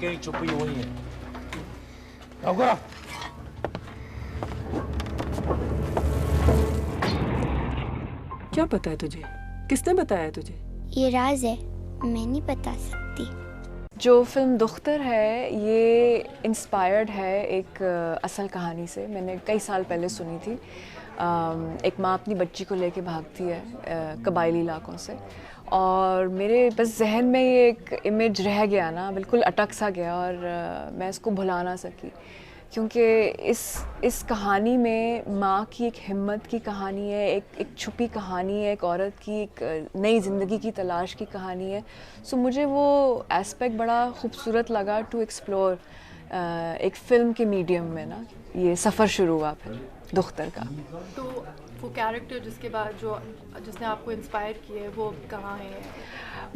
कहीं छुपी हुई है। क्या पता है तुझे? किसने बताया तुझे? ये राज है, मैं नहीं बता सकती। जो फ़िल्म दुख्तर है ये इंस्पायर्ड है एक असल कहानी से। मैंने कई साल पहले सुनी थी। एक माँ अपनी बच्ची को लेके भागती है कबायली इलाकों से, और मेरे बस जहन में ये एक इमेज रह गया ना, बिल्कुल अटक सा गया, और मैं इसको भुला ना सकी, क्योंकि इस कहानी में माँ की एक हिम्मत की कहानी है, एक छुपी कहानी है, एक औरत की एक नई ज़िंदगी की तलाश की कहानी है। सो मुझे वो एस्पेक्ट बड़ा खूबसूरत लगा टू एक्सप्लोर एक फ़िल्म के मीडियम में ना। ये सफ़र शुरू हुआ फिर दुख्तर का। तो वो कैरेक्टर जिसके बाद जिसने आपको इंस्पायर किया है वो कहाँ है?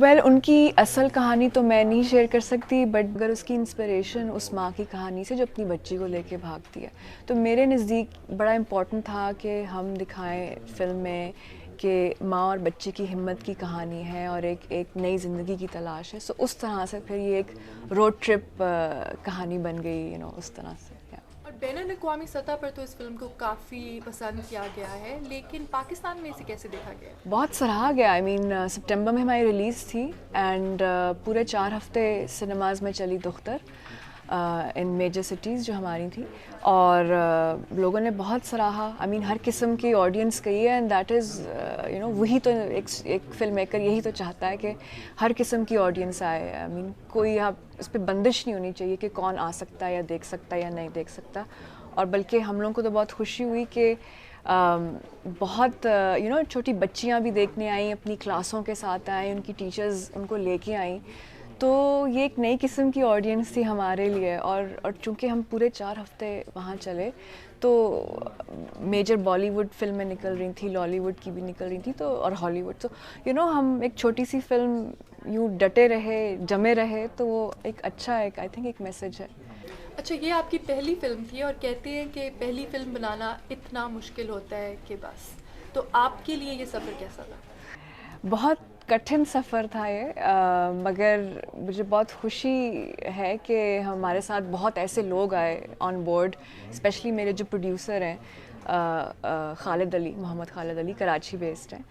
वेल, उनकी असल कहानी तो मैं नहीं शेयर कर सकती, बट अगर उसकी इंस्पिरेशन उस माँ की कहानी से जो अपनी बच्ची को लेके भागती है, तो मेरे नज़दीक बड़ा इम्पॉर्टेंट था कि हम दिखाएं फ़िल्म में कि माँ और बच्चे की हिम्मत की कहानी है और एक नई ज़िंदगी की तलाश है। सो उस तरह से फिर ये एक रोड ट्रिप कहानी बन गई, उस तरह से। और बैनुल-अक़वामी सतह पर तो इस फिल्म को काफ़ी पसंद किया गया है, लेकिन पाकिस्तान में इसे कैसे देखा गया? बहुत सराहा गया। आई मीन सितंबर में हमारी रिलीज़ थी, एंड पूरे 4 हफ्ते सिनेमाज में चली दुख्तर इन मेजर सिटीज़ जो हमारी थी, और लोगों ने बहुत सराहा। आई मीन हर किस्म की ऑडियंस गई है, एंड दैट इज़ वही तो एक फिल्म मेकर यही तो चाहता है कि हर किस्म की ऑडियंस आए। आई मीन कोई आप उस पर बंदिश नहीं होनी चाहिए कि कौन आ सकता है या देख सकता है या नहीं देख सकता। और बल्कि हम लोगों को तो बहुत खुशी हुई कि बहुत छोटी बच्चियां भी देखने आई, अपनी क्लासों के साथ आई, उनकी टीचर्स उनको लेके आई। तो ये एक नई किस्म की ऑडियंस थी हमारे लिए, और चूँकि हम पूरे 4 हफ्ते वहाँ चले, तो मेजर बॉलीवुड फिल्में निकल रही थी, लॉलीवुड की भी निकल रही थी, तो और हॉलीवुड। तो हम एक छोटी सी फिल्म यूँ डटे रहे, जमे रहे, तो वो एक अच्छा आई थिंक एक मैसेज है। अच्छा, ये आपकी पहली फिल्म थी और कहते हैं कि पहली फिल्म बनाना इतना मुश्किल होता है कि बस, तो आपके लिए ये सफ़र कैसा था? बहुत कठिन सफ़र था ये, मगर मुझे बहुत खुशी है कि हमारे साथ बहुत ऐसे लोग आए ऑन बोर्ड, स्पेशली मेरे जो प्रोड्यूसर हैं खालिद अली, मोहम्मद खालिद अली, कराची बेस्ड हैं।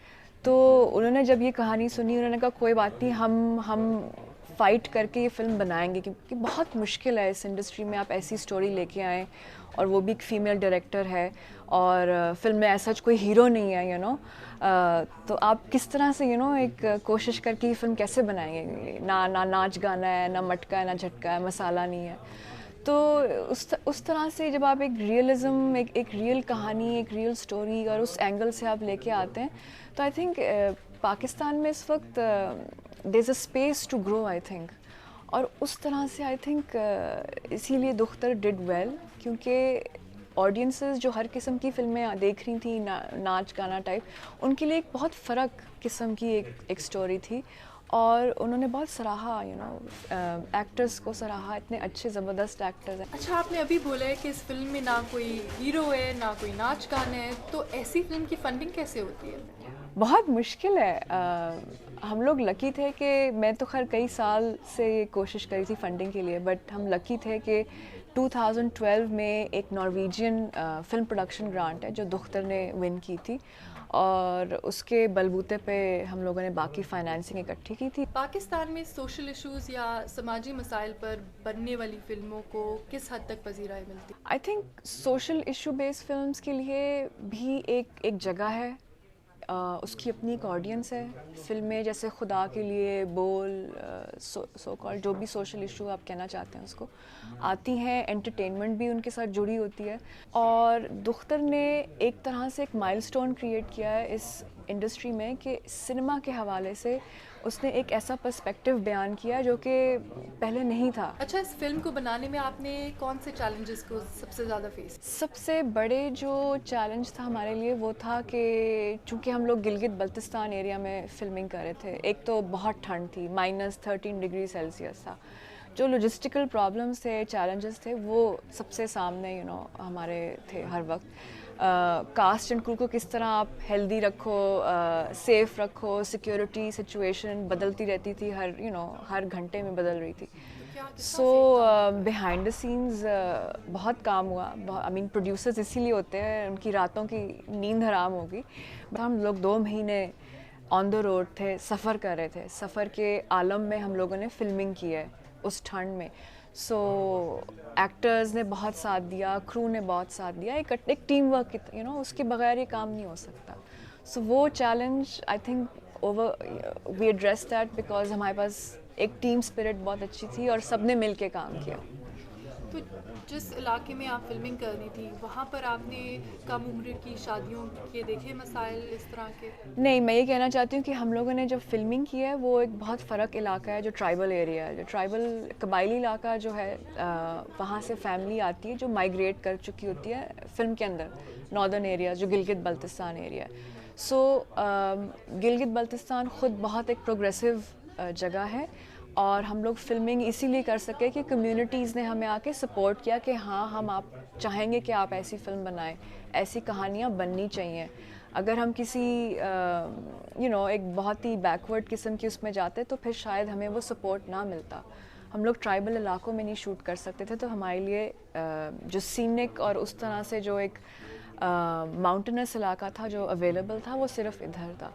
तो उन्होंने जब ये कहानी सुनी, उन्होंने कहा कोई बात नहीं, हम फ़ाइट करके ये फ़िल्म बनाएंगे, क्योंकि बहुत मुश्किल है इस इंडस्ट्री में आप ऐसी स्टोरी लेके आएँ, और वो भी एक फ़ीमेल डायरेक्टर है, और फिल्म में ऐसा कोई हीरो नहीं है, तो आप किस तरह से एक कोशिश करके ये फ़िल्म कैसे बनाएंगे? ना नाच गाना है, ना मटका है, ना झटका है, मसाला नहीं है। तो उस तरह से जब आप एक रियलिज़म, एक रियल कहानी, एक रियल स्टोरी और उस एंगल से आप लेके आते हैं, तो आई थिंक पाकिस्तान में इस वक्त there is a space to grow, I think. और उस तरह से आई थिंक इसीलिए दुख्तर डिड वेल, क्योंकि ऑडियंसेस जो हर किस्म की फ़िल्में देख रही थी, नाच गाना टाइप, उनके लिए एक बहुत फ़र्क किस्म की एक स्टोरी थी, और उन्होंने बहुत सराहा, एक्टर्स को सराहा, इतने अच्छे ज़बरदस्त एक्टर्स हैं। अच्छा, आपने अभी बोला है कि इस फिल्म में ना कोई हीरो है, ना कोई नाच गाना है, तो ऐसी फिल्म की फंडिंग कैसे होती है? बहुत मुश्किल है। हम लोग लकी थे कि मैं तो खैर कई साल से कोशिश करी थी फंडिंग के लिए, बट हम लकी थे कि 2012 में एक नॉर्वेजियन फिल्म प्रोडक्शन ग्रांट है जो दुख्तर ने विन की थी, और उसके बलबूते पे हम लोगों ने बाकी फाइनेंसिंग इकट्ठी की थी। पाकिस्तान में सोशल इश्यूज़ या समाजी मसाइल पर बनने वाली फ़िल्मों को किस हद तक पज़ीराई मिलती है? I think social issue based films के लिए भी एक जगह है, उसकी अपनी एक ऑडियंस है। फिल्में जैसे खुदा के लिए, बोल, सो कॉल्ड जो भी सोशल इशू आप कहना चाहते हैं उसको, आती हैं, एंटरटेनमेंट भी उनके साथ जुड़ी होती है। और दुख्तर ने एक तरह से एक माइलस्टोन क्रिएट किया है इस इंडस्ट्री में कि सिनेमा के हवाले से उसने एक ऐसा पर्सपेक्टिव बयान किया जो कि पहले नहीं था। अच्छा, इस फिल्म को बनाने में आपने कौन से चैलेंजेस को सबसे ज़्यादा फेस? सबसे बड़े जो चैलेंज था हमारे लिए वो था कि चूँकि हम लोग गिलगित बल्तिस्तान एरिया में फ़िल्मिंग कर रहे थे, एक तो बहुत ठंड थी, -13 डिग्री सेल्सियस था। जो लॉजिस्टिकल प्रॉब्लम्स थे, चैलेंजेस थे, वो सबसे सामने हमारे थे हर वक्त। कास्ट एंड क्रू को किस तरह आप हेल्दी रखो, सेफ़ रखो, सिक्योरिटी सिचुएशन बदलती रहती थी, हर घंटे में बदल रही थी। क्या सो बिहाइंड द सीन्स बहुत काम हुआ। आई मीन प्रोड्यूसर्स इसीलिए होते हैं, उनकी रातों की नींद हराम होगी। हम लोग 2 महीने ऑन द रोड थे, सफ़र कर रहे थे। सफ़र के आलम में हम लोगों ने फिल्मिंग की है उस ठंड में। सो एक्टर्स ने बहुत साथ दिया, क्रू ने बहुत साथ दिया, एक टीम वर्क, यू नो, उसके बगैर ये काम नहीं हो सकता। सो वो challenge I think over we address that because हमारे पास एक टीम स्पिरिट बहुत अच्छी थी और सब ने मिल के काम किया। तो जिस इलाके में आप फिल्मिंग करनी थी वहाँ पर आपने कम उम्र की शादियों के देखे मसाइल इस तरह के? नहीं, मैं ये कहना चाहती हूँ कि हम लोगों ने जब फिल्मिंग की है वो एक बहुत फ़र्क इलाका है, जो ट्राइबल एरिया है, जो ट्राइबल कबायली इलाका जो है, वहाँ से फैमिली आती है जो माइग्रेट कर चुकी होती है फिल्म के अंदर, नॉर्दर्न एरिया जो गिलगित बल्तिस्तान एरिया है। सो गिलगित बल्तिस्तान ख़ुद बहुत एक प्रोग्रेसिव जगह है और हम लोग फिल्मिंग इसीलिए कर सके कि कम्युनिटीज़ ने हमें आके सपोर्ट किया कि हाँ, हम आप चाहेंगे कि आप ऐसी फ़िल्म बनाएं, ऐसी कहानियाँ बननी चाहिए। अगर हम किसी यू नो एक बहुत ही बैकवर्ड किस्म की उसमें जाते तो फिर शायद हमें वो सपोर्ट ना मिलता। हम लोग ट्राइबल इलाकों में नहीं शूट कर सकते थे, तो हमारे लिए जो सीनिक और उस तरह से जो एक माउंटेनस इलाका था जो अवेलेबल था वो सिर्फ इधर था।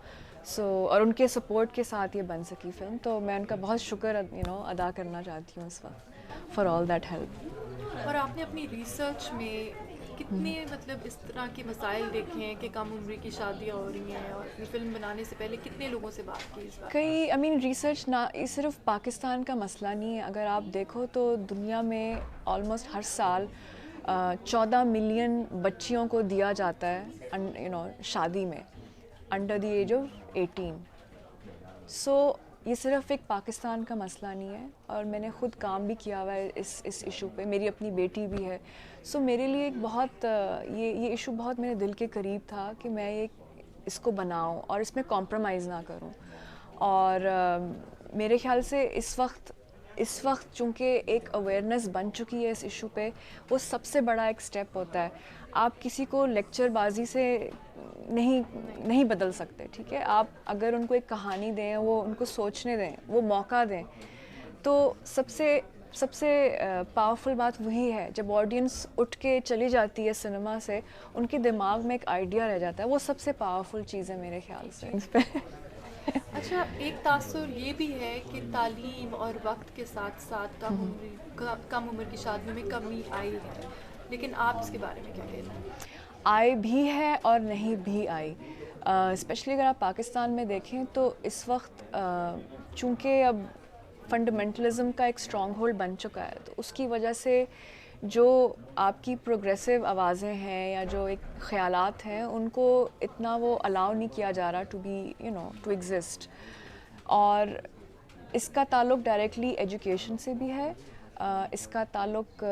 और उनके सपोर्ट के साथ ये बन सकी फिल्म, तो मैं उनका बहुत शुक्र अदा करना चाहती हूँ इस वक्त फॉर ऑल दैट हेल्प। और आपने अपनी रिसर्च में कितने मतलब इस तरह के मसाइल देखे हैं कि कम उम्र की शादियाँ हो रही हैं, और ये फिल्म बनाने से पहले कितने लोगों से बात की इस बात? कई, आई मीन रिसर्च ना, ये सिर्फ पाकिस्तान का मसला नहीं है। अगर आप देखो तो दुनिया में ऑलमोस्ट हर साल 14 मिलियन बच्चियों को दिया जाता है शादी में अंडर द एज ऑफ 18। सो ये सिर्फ एक पाकिस्तान का मसला नहीं है, और मैंने ख़ुद काम भी किया हुआ है इस इशू पे। मेरी अपनी बेटी भी है। सो मेरे लिए एक बहुत ये इशू बहुत मेरे दिल के करीब था कि मैं इसको बनाऊं और इसमें कॉम्प्रोमाइज़ ना करूं। और मेरे ख्याल से इस वक्त चूँकि एक अवेयरनेस बन चुकी है इस इशू पे, वो सबसे बड़ा एक स्टेप होता है। आप किसी को लेक्चरबाजी से नहीं बदल सकते, ठीक है? आप अगर उनको एक कहानी दें, वो उनको सोचने दें, वो मौका दें, तो सबसे पावरफुल बात वही है जब ऑडियंस उठ के चली जाती है सिनेमा से, उनके दिमाग में एक आइडिया रह जाता है। वो सबसे पावरफुल चीज़ है मेरे ख्याल से इस पे। अच्छा, एक तासुर ये भी है कि तालीम और वक्त के साथ साथ कम उम्र की शादियों में कमी आई है, लेकिन आप इसके बारे में क्या कहना है? आई भी है और नहीं भी आई। स्पेशली अगर आप पाकिस्तान में देखें तो इस वक्त चूँकि अब फंडामेंटलिज्म का एक स्ट्रॉन्ग होल्ड बन चुका है, तो उसकी वजह से जो आपकी प्रोग्रेसिव आवाज़ें हैं या जो एक ख़यालात हैं, उनको इतना वो अलाउ नहीं किया जा रहा टू एग्जिस्ट। और इसका ताल्लुक़ डायरेक्टली एजुकेशन से भी है, इसका ताल्लुक़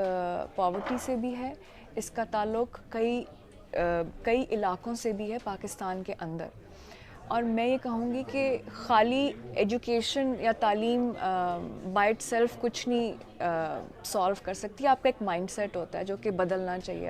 पॉवर्टी से भी है, इसका ताल्लुक़ कई इलाकों से भी है पाकिस्तान के अंदर। और मैं ये कहूँगी कि ख़ाली एजुकेशन या तालीम बाय इटसेल्फ कुछ नहीं सॉल्व कर सकती। आपका एक माइंडसेट होता है जो कि बदलना चाहिए।